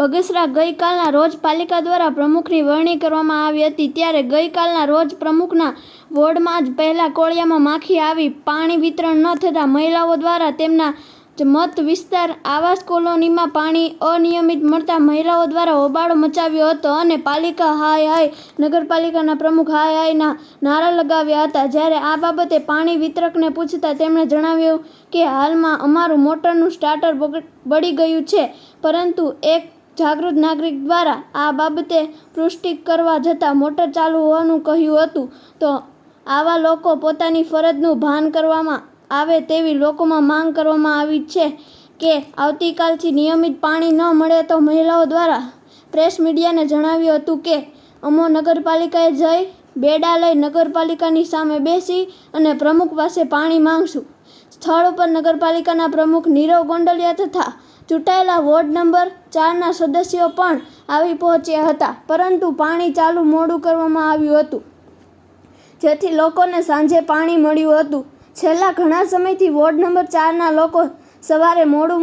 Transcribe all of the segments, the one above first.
બગસરા ગઈકાલના રોજ પાલિકા દ્વારા પ્રમુખની વરણી કરવામાં આવી હતી, ત્યારે ગઈકાલના રોજ પ્રમુખના વોર્ડમાં જ પહેલા કોળિયામાં માખી આવી પાણી વિતરણ ન થતાં મહિલાઓ દ્વારા તેમના મત વિસ્તાર આવાસ કોલોનીમાં પાણી અનિયમિત મળતા મહિલાઓ દ્વારા હોબાળો મચાવ્યો હતો અને પાલિકા હાય હાય, નગરપાલિકાના પ્રમુખ હાય હાયના નારા લગાવ્યા હતા। જ્યારે આ બાબતે પાણી વિતરકને પૂછતા તેમણે જણાવ્યું કે હાલમાં અમારું મોટરનું સ્ટાર્ટર બળી ગયું છે, પરંતુ એક જાગૃત નાગરિક દ્વારા આ બાબતે પુષ્ટિ કરવા જતાં મોટર ચાલુ હોવાનું કહ્યું હતું। તો આવા લોકો પોતાની ફરજનું ભાન કરવામાં આવે તેવી લોકોમાં માંગ કરવામાં આવી છે કે આવતીકાલથી નિયમિત પાણી ન મળે તો મહિલાઓ દ્વારા પ્રેસ મીડિયાને જણાવ્યું હતું કે અમો નગરપાલિકાએ જઈ બેડા લઈ નગરપાલિકાની સામે બેસી અને પ્રમુખ પાસે પાણી માંગશું। સ્થળ ઉપર નગરપાલિકાના પ્રમુખ નીરવ ગોંડલિયા તથા ચૂંટાયેલા વોર્ડ નંબર 4ના સદસ્યો પણ આવી પહોંચ્યા હતા, પરંતુ પાણી ચાલુ મોડું કરવામાં આવ્યું હતું, જેથી લોકોને સાંજે પાણી મળ્યું હતું। છેલ્લા ઘણા સમયથી વોર્ડ નંબર 4ના લોકો સવારે મોડું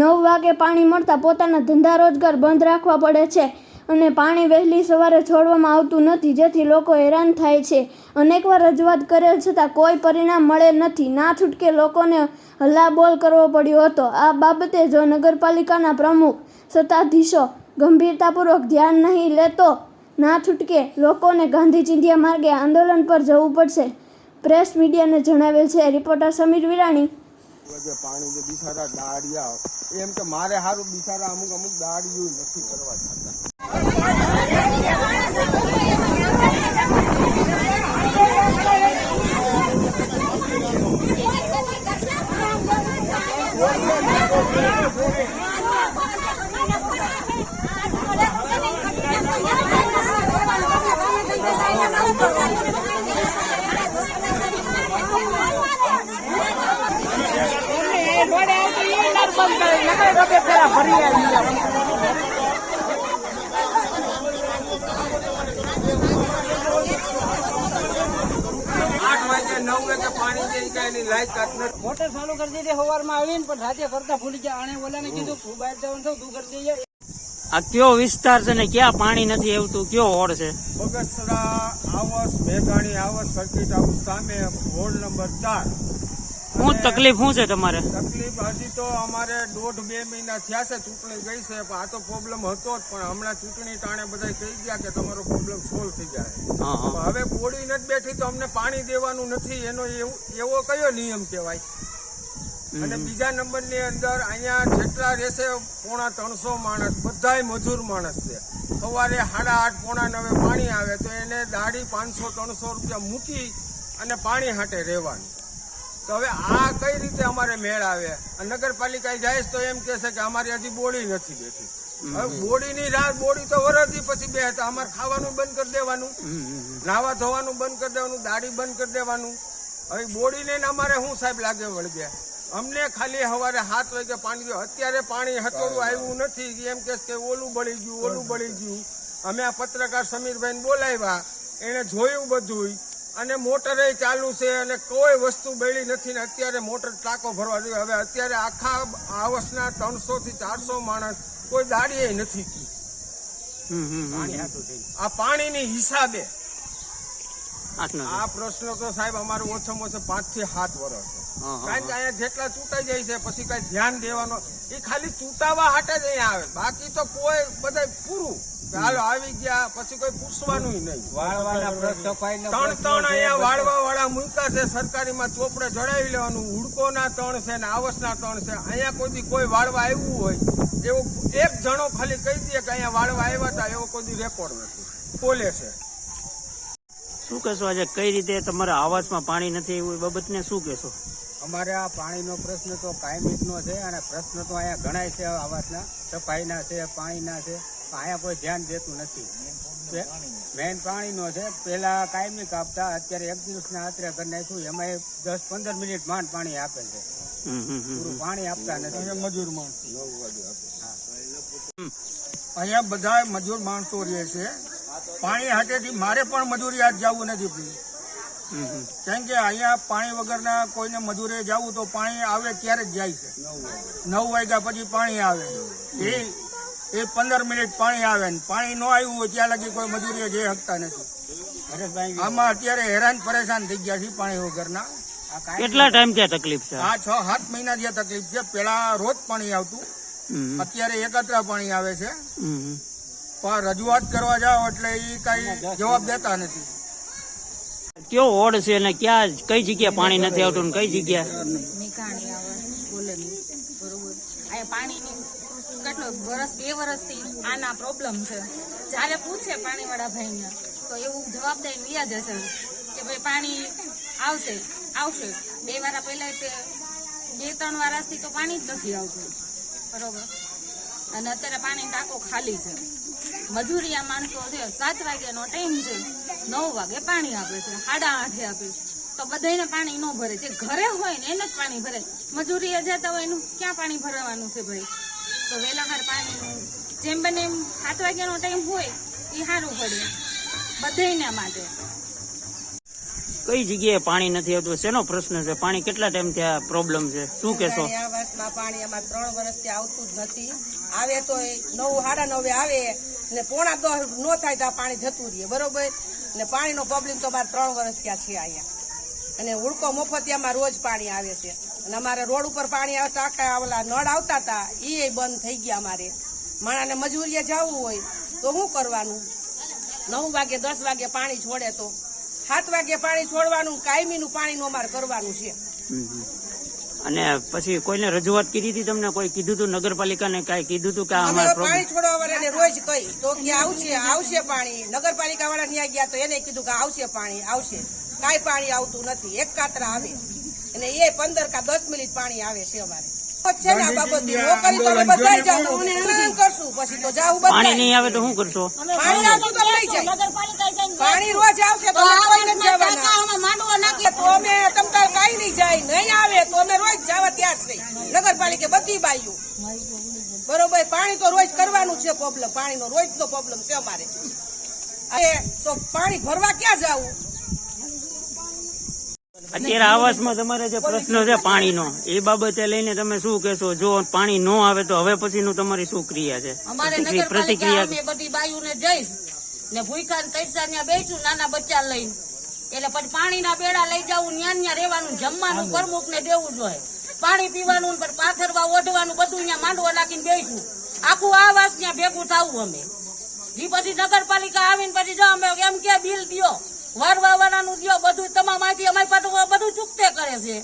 9 વાગે પાણી મળતા પોતાના ધંધા રોજગાર બંધ રાખવા પડે છે અને પાણી વહેલી સવારે છોડવામાં આવતું નથી, જેથી લોકો હેરાન થાય છે। અનેકવાર રજૂઆત કરેલ છતાં કોઈ પરિણામ મળે નથી, ના છૂટકે લોકોને હલ્લાબોલ કરવો પડ્યો હતો। આ બાબતે જો નગરપાલિકાના પ્રમુખ સત્તાધીશો ગંભીરતાપૂર્વક ધ્યાન નહીં લે તો ના છૂટકે લોકોને ગાંધી ચિંધ્યા માર્ગે આંદોલન પર જવું પડશે, પ્રેસ મીડિયાને જણાવેલ છે। રિપોર્ટર સમીર વિરાણી। પાણી જે બિચારા દાડિયા એમ કે મારે સારું બિચારા અમુક દાડિયું નથી કરવા છતાં मोटर चालू कर दी थी हवार में आवीन पर राते करता भूली गया आने वाला ने कीधुं तू बहार जवन छो तू कर दीजे। आ क्यों विस्तार से ने क्या पानी नहीं आवतुं क्यों होड़ છે? બગસરા આવાસ મેઘાણી આવાસ સર્કિટ હાઉસ સામે વોર્ડ નંબર 4। શું તકલીફ શું છે તમારે? તકલીફ હજી તો અમારે 1.5-2 મહિના થયા છે, ચૂંટણી ગઈ છે, પણ આ તો પ્રોબ્લેમ હતો જ, પણ હમણાં ચૂંટણી ટાણે બધા કહી ગયા કે તમારો પ્રોબ્લેમ સોલ્વ થઈ જાય। હવે બોડી નથી બેઠી તો અમને પાણી દેવાનું નથી, એનો એવો કયો નિયમ કહેવાય? અને બીજા નંબરની અંદર અહીંયા જેટલા રહેશે 350 માણસ, બધાય મજૂર માણસ છે। સવારે 8:30 પોણા 9 પાણી આવે તો એને દાડી 500-300 રૂપિયા મૂકી અને પાણી હાટે રહેવાનું। તો હવે આ કઈ રીતે અમારે મેળ આવે? નગરપાલિકા જાય તો એમ કે છે કે અમારી હજી બોડી નથી બેઠી। હવે બોડીની રાત, બોડી તો વરસથી પછી બેઠા, અમારે ખાવાનું બંધ કરી દેવાનું, નાવા ધોવાનું બંધ કરી દેવાનું, દાડી બંધ કરી દેવાનું। હવે બોડીને અમારે શું સાહેબ લાગે વળગે? અમને ખાલી સવારે 7 વાગે પાણી દો, અત્યારે પાણી હતોડું આવ્યું નથી, એમ કે ઓલું બળી ગયું ઓલું બળી ગયું। અમે આ પત્રકાર સમીરભાઈને બોલાવ્યા, એને જોયું બધું અને મોટરે ચાલુ છે અને કોઈ વસ્તુ બળી નથી ને અત્યારે મોટર ટાંકો ભરવા જોઈએ। હવે અત્યારે આખા આવાસના 300 થી 400 માણસ કોઈ દાડીએ નથી, આ પાણીની હિસાબે। આ પ્રશ્ન તો સાહેબ અમારું ઓછામાં ઓછા 5 થી 7 વર્ષ છે, કારણ કે અહીંયા જેટલા ચૂંટાઈ જાય છે પછી કઈ ધ્યાન દેવાનો, એ ખાલી ચૂંટાવા હાટે જ અહીંયા આવે, બાકી તો કોઈ બધા પૂરું હાલો આવી ગયા પછી કોઈ પૂછવાનું નહીં। 3 અહીંયા વાળવા વાળા મૂક્યા છે, સરકારીમાં ચોપડે જડાવી લેવાનું, હુડકોના 3 છે ને આવાસના 3 છે। અહીંયા કોઈ વાળવા આવ્યું હોય એવો એક જણો ખાલી કહી દે કે અહીંયા વાળવા આવ્યા હતા, એવો કોઈ રેકોર્ડ નથી, બોલે છે। શું કહેશો આજે કઈ રીતે તમારા આવાસમાં પાણી નથી એવું બાબતને શું કહેશો? અમારે આ પાણીનો પ્રશ્ન તો કાયમીનો છે અને પ્રશ્ન તો અહીંયા ઘણાય છે, આવાસના સફાઈના છે, પાણીના છે, અહીંયા કોઈ ધ્યાન દેતું નથી। મેઇન પાણીનો છે, પેલા કાયમી કાપતા, અત્યારે 1 દિવસના આતરે કરી નાખ્યું, એમાં 10-15 મિનિટ માંડ પાણી આપે છે, પૂરું પાણી આપતા નથી। મજૂર માણસો અહીંયા બધા મજૂર માણસો રહે છે, પાણી હાટેથી મારે પણ મજૂરી આજ જવું નથી પડ્યું, કેમ કે અહીંયા પાણી વગરના કોઈને મજૂરે જવું તો પાણી આવે ત્યારે જ જાય છે, 9 વાગ્યા પછી પાણી આવે, એ એ 15 મિનિટ પાણી આવે ને પાણી ન આવ્યું હોય ત્યાં લગી કોઈ મજૂરીએ જઈ શકતા નથી. આમાં અત્યારે હેરાન પરેશાન થઈ ગયા છે પાણી વગરના. કેટલા ટાઈમ ત્યાં તકલીફ છે? આ 6-7 મહિના જે તકલીફ છે. પેલા રોજ પાણી આવતું, અત્યારે એકત્ર પાણી આવે છે. પણ રજૂઆત કરવા જાઓ એટલે એ કઈ જવાબ દેતા નથી. કયો ઓડ છે અને ક્યાં કઈ જગ્યાએ પાણી નથી આવતું ને કઈ જગ્યા? નીકાણી આવે બોલે નહીં બરોબર. આ પાણીની કેટલો વર્ષ 2 વર્ષથી આના પ્રોબ્લેમ છે. જ્યારે પૂછે પાણીવાળા ભાઈને તો એવું જવાબ દઈને વ્યા જશે કે ભાઈ પાણી આવશે. 2 વાર પહેલા તે 2-3 વર્ષથી તો પાણી જ નથી આવતું બરોબર. અને અત્યારે પાણી ટાંકો ખાલી છે. મજૂરિયા માણસો છે, 7 વાગ્યાનો ટાઈમ છે, 9 વાગે પાણી આપે છે, 8:30 આપે તો બધાને પાણી ન ભરે. જે ઘરે હોય ને એને જ પાણી ભરે. મજૂરીએ જતા હોય એનું ક્યાં પાણી ભરવાનું છે ભાઈ? તો વહેલાવાર પાણીનું જેમ બને એમ 7 વાગ્યાનો ટાઈમ હોય એ સારું પડે બધાને માટે. કઈ જગ્યાએ પાણી નથી આવતું? શેનો પ્રશ્ન છે? પાણી કેટલા ટાઈમ ત્યાં પ્રોબ્લેમ છે? શું કેશો? આ વર્ષમાં પાણી અમારે 3 વર્ષથી આવતું જ નથી. આવે તો 9, 9:30 આવે ને 9:45 નો થાય તો આ પાણી જતું રહીએ બરોબર. ને પાણીનો પ્રોબ્લેમ તો અમારે 3 વર્ષ ત્યાં છે અહીંયા. અને હુડકો મફતિયામાં રોજ પાણી આવે છે. અને અમારે રોડ ઉપર પાણી આવતા આખા ઓલા નળ આવતા હતા એ બંધ થઈ ગયા. અમારે માણાને મજૂરીએ જવું હોય તો શું કરવાનું? 9 વાગે 10 વાગે પાણી છોડે તો 7 વાગે પાણી છોડવાનું. કાયમીનું પાણીનું અમારે કરવાનું છે. અને પછી કોઈને રજૂઆત કરી હતી? તમને કોઈ કીધું હતું? નગરપાલિકાને કઈ કીધું હતું કે આ અમે અમારો પાણી છોડવા વાળાને રોજ કહી તો કે આવશે પાણી. નગરપાલિકા વાળા ત્યાં ગયા તો એને કીધું કે આવશે પાણી આવશે. કાંઈ પાણી આવતું નથી. એક કાતરા આવે અને એ 15 કે 10 મિનિટ પાણી આવે છે અમારે. છે ને આ બાબતે નોકરી તો અમે બધા જાવું કરશું. પછી તો જાવું પાણી બધા. નહીં આવે તો શું કરશો? પાણી આવતું તો લઈ જાય. પાણી રોજ આવશે તો અમે કોઈ નથી જવાના. તો અમે તમતાર કાંઈ નહીં જાય. નહીં આવે તો અમે રોજ જવા ત્યાં જ નહીં. નગરપાલિકા બધી બાયું બરોબર. પાણી તો રોજ કરવાનું છે. પ્રોબ્લેમ પાણીનો રોજ નો પ્રોબ્લેમ છે અમારે. તો પાણી ભરવા ક્યાં જવું? અત્યારે આવાસમાં તમારે જે પ્રશ્ન છે પાણીનો એ બાબતે લઈને તમે શું કહેશો? જો પાણી ન આવે તો હવે પછીનું તમારી શું ક્રિયા છે? અમારે નગરપાલિકા અમે બધી બાયુને જઈશ ને ભૂખા તૈસા ત્યાં બેસું નાના બચ્ચા લઈને. એટલે પછી પાણીના બેડા લઈ જવું, ત્યાં રહેવાનું, જમવાનું પ્રમુખ ને દેવું જોઈએ, પાણી પીવાનું, પાથરવા ઓઢવાનું બધું ત્યાં માંડવો નાખીને બેસું. આખું આવાસ ત્યાં ભેગું થવું અમે. જી પછી નગરપાલિકા આવીને પછી જો અમે એમ કે બિલ દો, વારવા વાળાનું દો, બધું તમામ માહિતી અમારી પાસે બધું ચૂકતે કરે છે.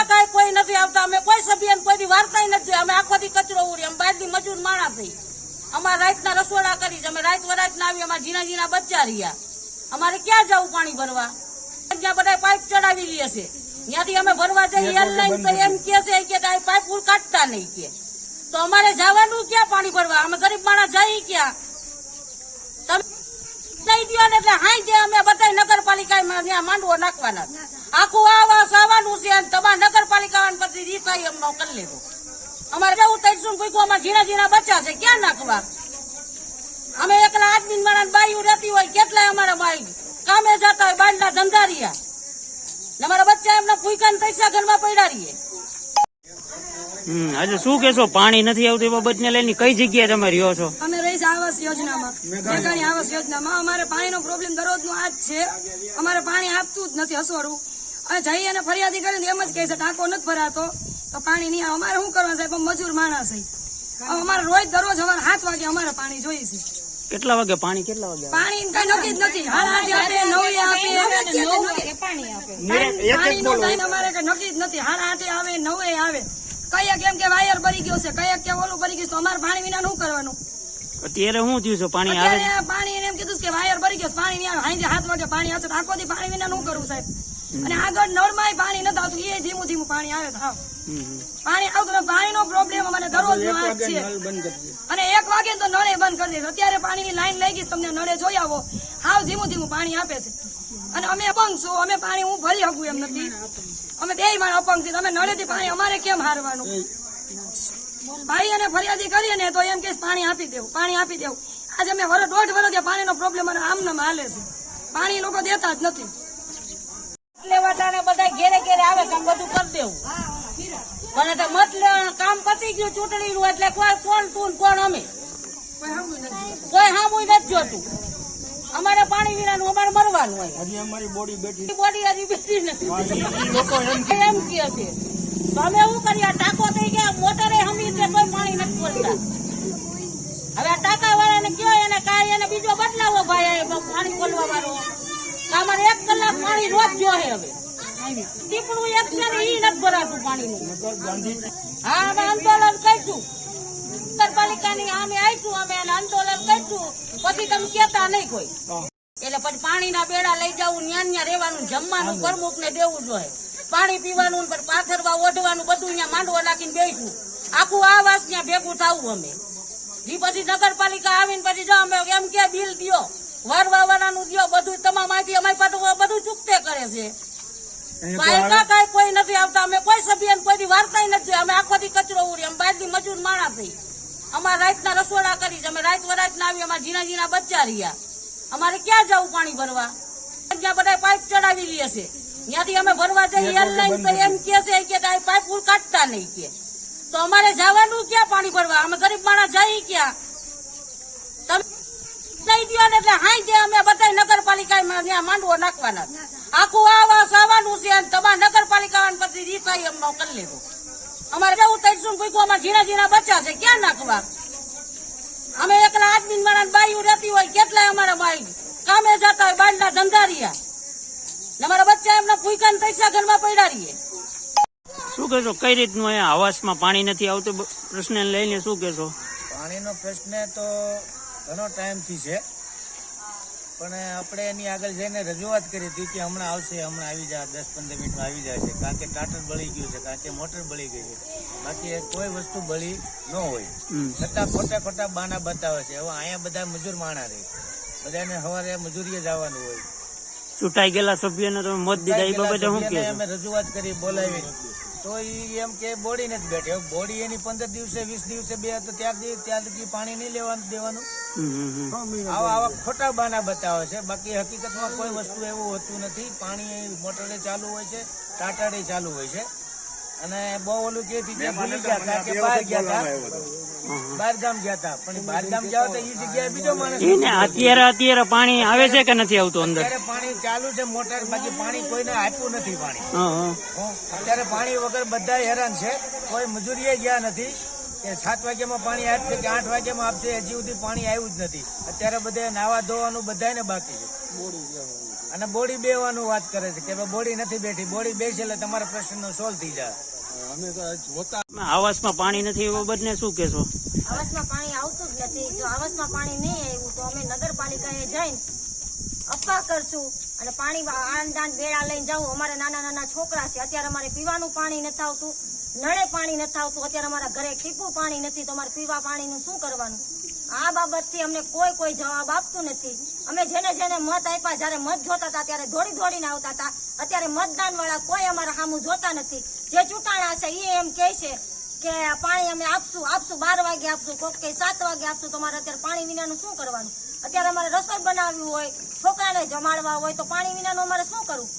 કઈ કોઈ નથી આવતા. અમે કોઈ સભ્ય કોઈ વાર્તા નથી. અમે આખો દી કચરો ઉડી. અમે બહાર ની મજૂર માણસ થઈ. અમારે રાતના રસોડા કરી. અમે રાત ના આવી. અમારા ઝીણા બચ્ચા રહ્યા. અમારે ક્યાં જવું પાણી ભરવા? ત્યાં બધા પાઇપ ચડાવી લે છે. ત્યાંથી અમે ભરવા જઈએ એરલાઈન તો એમ કે છે કે પાઇપ કાઢતા નહીં કે. તો અમારે જવાનું ક્યાં પાણી ભરવા? અમે ગરીબ માણસ જઈએ ક્યાં? તમે દઈ દો ને એટલે હાઈ જે અમે બધા નગરપાલિકામાં ત્યાં માંડવો નાખવાના. આખું આવાસ આવવાનું છે. તમારા નગરપાલિકા પછી રીફાઈ અમને કરી લેવો. અમારે જવું તૈસું પૂછવું. અમારે ઝીણા બચ્ચા છે ક્યાં નાખવા? અમે એકલા આદમી માણસ બાયું રહેતી હોય. કેટલાય અમારા બાઈ કામે જતા હોય, બાયના ધંધારિયા. અમારા બચ્ચા એમના ભૂખા ને પૈસા ઘરમાં પડ્યા રહીએ. આજે શું કેશો? પાણી નથી આવતું એ બાબતને લઈને કઈ જગ્યાએ તમે રહ્યો છો? અમે રહીશ આવાસ યોજનામાં, મેઘાણી આવાસ યોજનામાં. અમારે પાણીનો પ્રોબ્લેમ દરરોજનો આ જ છે. અમારે પાણી આપતું જ નથી હસવાડું. અને જઈ અને ફરિયાદી કરીને એમ જ કહે છે ટાંકો નથી ભરાતો તો પાણી નહીં આવે. અમારે શું કરવાનું સાહેબ? મજૂર માણસ છે. અમારે રોજ દરરોજ અમારે 7 વાગે અમારે પાણી જોઈએ છે. કેટલા વાગે પાણી? કેટલા વાગે પાણી કઈ નક્કી જ નથી. 8:30 આપે, 9 આપે. પાણીનો ટાઈમ અમારે કઈ નક્કી જ નથી. 8:30 આવે, 9 આવે. કયા કેમ કે વાયર ભરી ગયો છે, કયા કે ઓલું ભરી ગયું. તો અમારે પાણી વિના શું કરવાનું? અત્યારે શું થયું છે? પાણી આવે? અત્યારે પાણી એને એમ કીધું કે વાયર ભરી ગયો, પાણી નહીં આવે. 7 વાગે પાણી આવશે. આખો દી પાણી વિના શું કરવું સાહેબ? અને આગળ નળમાં પાણી નથી આવતું. એ ધીમું પાણી આવે છે. પાણી આવતું નથી. પાણીનો પ્રોબ્લેમ અમારે દરરોજ નો આ છે. અને 1 વાગે તો નળે બંધ કરી દે. અત્યારે પાણીની લાઈન લઈ ગઈ. તમને નળે જોઈ આવો. હાવ ધીમું પાણી આપે છે. અને અમે અપંગ છું. અમે પાણી હું ભરી શકું એમ નથી. અમે 2 માણ અપંગ છીએ. તમે નળેથી પાણી અમારે કેમ હારવાનું? ભાઈ અને ફરિયાદી કરીએ ને તો એમ કે પાણી આપી દેવું, પાણી આપી દેવું. આજે અમે 1.5 વર્ષથી પાણીનો પ્રોબ્લેમ આમને હાલે છે. પાણી લોકો દેતા જ નથી. લેવા બધા ઘેરે આવે કામ બધું કરી દેવું. મને તો મત કામ પતી ગયું ચૂંટણીનું એટલે કોઈ કોણ તું કોણ અમે કોઈ હામું નથી જોતું. અમારે પાણી વિનાનું અમારે મરવાનું હોય. હજી અમારી બોડી બેઠી બોડી હજી બેઠી નથી એમ કે છે. તો અમે શું કરીએ? ટાંકો થઈ ગયા, મોટરે હમી છે કોઈ પાણી નથી બોલતા. હવે આ ટાંકા વાળાને કયો એને કાંઈ એને બીજો બદલાવો ભાઈ પાણી ખોલવા વાળો. અમારે 1 કલાક પાણી રોજ જોહે. હવે ટીપણું એક છે ને ઈ નથી ભરાતું પાણીનું. હા અમે આંદોલન કરીશું નગરપાલિકાની અમે આવીશું, અમે એને આંદોલન કરીશું. પછી તમે કેતા નહીં કોઈ. એટલે પછી પાણીના બેડા લઈ જવું, ન્યા રહેવાનું, જમવાનું પ્રમુખને દેવું જોઈએ. પાણી પીવાનું, પાથરવા ઓઢવાનું બધું ત્યાં માંડવો નાખીને બેસવું. આખું આવાસ ત્યાં ભેગું થવું અમે. જી પછી નગરપાલિકા આવીને પછી જો અમે એમ કે બિલ દો, વારવા વાળાનું દો, બધું તમામ માહિતી અમારી પાસે બધું ચૂકતે કરે છે. કઈ કોઈ નથી આવતા. અમે કોઈ સભ્ય કોઈ વાર્તા નથી. અમે આખો દી કચરો ઉડી. અમે બહાર ની મજૂર માણા થઈ. અમારે રાતના રસોડા કરી. અમે રાત વરાત ના આવી. અમારા ઝીણા બચ્ચા રહ્યા. અમારે ક્યાં જવું પાણી ભરવા? ત્યાં બધા પાઇપ ચડાવી લે છે. ત્યાંથી અમે ભરવા જઈએ એરલાઈન તો એમ કે છે કે પાઇપ કાઢતા નહીં કે. તો અમારે જવાનું ક્યાં પાણી ભરવા? અમે ગરીબ માણસ જઈએ ક્યાં? તમે દઈ દો ને એટલે હાઈ જે અમે બધા નગરપાલિકામાં ત્યાં માંડવો નાખવાના. આખું આવાસ આવવાનું છે. તમારા નગરપાલિકા પછી રીફાઈ અમને કરી લેવું. અમારે જવું તૈશું પૂછવું. અમારે ઝીણા બચ્ચા છે ક્યાં નાખવા? અમે એકલા આદમી મારા બાયું રહેતી હોય. કેટલાય અમારા બાઈ કામે જતા હોય, બાયના ધંધારિયા. અમારા બચ્ચા એમના ભૂખા ને પૈસા ઘરમાં પડ્યા રહીએ. શું કહેશો? કઈ રીતનું અહીંયા આવાસમાં પાણી નથી આવતું પ્રશ્ન લઈને શું કહેશો? પાણીનો પ્રશ્ન તો ઘણો ટાઈમથી છે, પણ આપણે એની આગળ જઈને રજૂઆત કરી હતી કે હમણાં આવશે, હમણાં આવી જાય, 10-15 મિનિટમાં આવી જાય છે. કારણ કે ટાટર બળી ગયું છે, કારણ કે મોટર બળી ગઈ છે. બાકી કોઈ વસ્તુ બળી ન હોય છતાં ખોટા બાના બતાવે છે. હવે અહીંયા બધા મજૂર માણા રહે, બધાને સવારે મજૂરીએ જવાનું હોય. ચૂંટાઈ ગયેલા સભ્યને તમે મત દીધા એ બાબતે શું કહે? અમે રજૂઆત કરી, બોલાવી, તો એમ કે બોડી નથી બેઠી. હવે બોડી એની 15 દિવસે 20 દિવસે બે તો ત્યારથી પાણી નહીં દેવાનું. આવા ખોટા બાના બતાવે છે. બાકી હકીકતમાં કોઈ વસ્તુ એવું હોતું નથી. પાણી મોટરે ચાલુ હોય છે, ટાટાડે ચાલુ હોય છે. અને બહુ ઓલું કે ભૂલી ગયા હતા કે બહાર ગયા હતા, બહાર ગામ ગયા હતા. પણ બહાર ગામ જાવ તો એ જગ્યાએ બીજો માણસ. અત્યારે પાણી આવે છે કે નથી આવતું અંદર? અત્યારે પાણી ચાલુ છે મોટર, બાકી પાણી કોઈને આપ્યું નથી. પાણી અત્યારે પાણી વગર બધા હેરાન છે. કોઈ મજૂરીએ ગયા નથી કે 7 વાગ્યામાં પાણી આપશે કે 8 વાગ્યામાં આપશે. હજી સુધી પાણી આવ્યું જ નથી. અત્યારે બધે નાવા ધોવાનું બધાને બાકી છે. અને બોડી બેવાનું વાત કરે છે કે બોડી નથી બેઠી. બોડી બેસે એટલે તમારા પ્રશ્નનો સોલ્વ થઈ જાય. આવાસમાં પાણી નથી એ બાબતને શું કહેશો? આવાસમાં પાણી આવતું જ નથી. જો આવાસમાં પાણી નહીં આવ્યું તો અમે નગરપાલિકાએ જઈને અપવા કરશું અને પાણી આંદાન બેડા લઈને જવું. અમારે નાના છોકરા છે. અત્યારે અમારે પીવાનું પાણી નથી આવતું, નળે પાણી નથી આવતું. અત્યારે અમારા ઘરે ટીપું પાણી નથી, તો અમારે પીવા પાણીનું શું કરવાનું? આ બાબતથી અમને કોઈ જવાબ આપતું નથી. અમે જેને મત આપ્યા, જયારે મત જોતા હતા ત્યારે દોડીને આવતા હતા. અત્યારે મતદાન વાળા કોઈ અમારા સામું જોતા નથી. જે ચૂંટાણા છે એ એમ કે છે કે પાણી અમે આપશું 12 વાગે આપશું, કોક કે 7 વાગે આપશું. તો અમારે અત્યારે પાણી વિનાનું શું કરવાનું? અત્યારે અમારે રસોઈ બનાવવી હોય, છોકરાને જમાડવા હોય, તો પાણી વિનાનું અમારે શું કરવું?